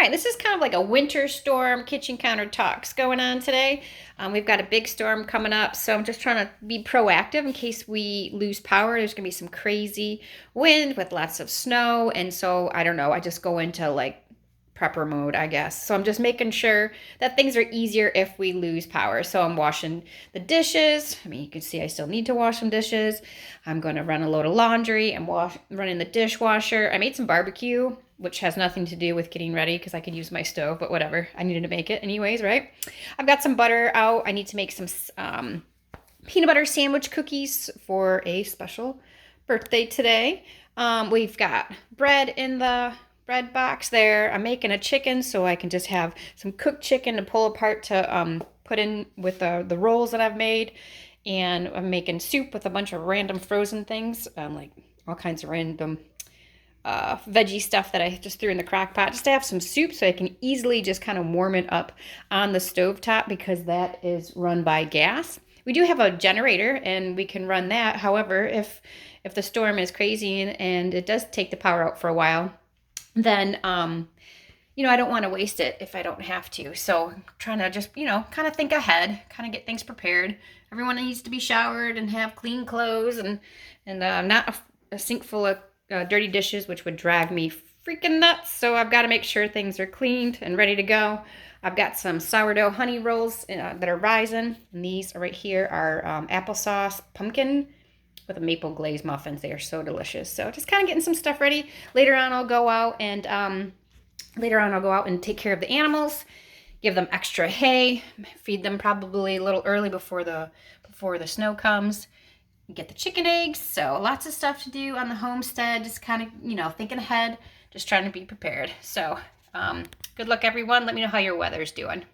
right, this is kind of like a winter storm kitchen counter talks going on today. We've got a big storm coming up, so I'm just trying to be proactive in case we lose power. There's gonna be some crazy wind with lots of snow, and so I don't know, I just go into like prepper mode, I guess. So I'm just making sure that things are easier if we lose power. So I'm washing the dishes. I mean, you can see I still need to wash some dishes. I'm going to run a load of laundry and running the dishwasher. I made some barbecue, which has nothing to do with getting ready because I could use my stove, but whatever. I needed to make it anyways, right? I've got some butter out. I need to make some peanut butter sandwich cookies for a special birthday today. We've got bread in the bread box there. I'm making a chicken so I can just have some cooked chicken to pull apart to put in with the rolls that I've made. And I'm making soup with a bunch of random frozen things, like all kinds of random veggie stuff that I just threw in the crock pot just to have some soup so I can easily just kind of warm it up on the stovetop because that is run by gas. We do have a generator and we can run that. However, if the storm is crazy and it does take the power out for a while, then I don't want to waste it if I don't have to. So I'm trying to just, kind of think ahead, kind of get things prepared. Everyone needs to be showered and have clean clothes and not a sink full of dirty dishes, which would drive me freaking nuts. So I've got to make sure things are cleaned and ready to go. I've got some sourdough honey rolls that are rising. And these right here are applesauce pumpkin with a maple glaze muffins. They are so delicious. So just kind of getting some stuff ready. Later on, I'll go out and take care of the animals, give them extra hay, feed them probably a little early before the snow comes, get the chicken eggs. So lots of stuff to do on the homestead. Just kind of thinking ahead, just trying to be prepared. So good luck, everyone. Let me know how your weather's doing.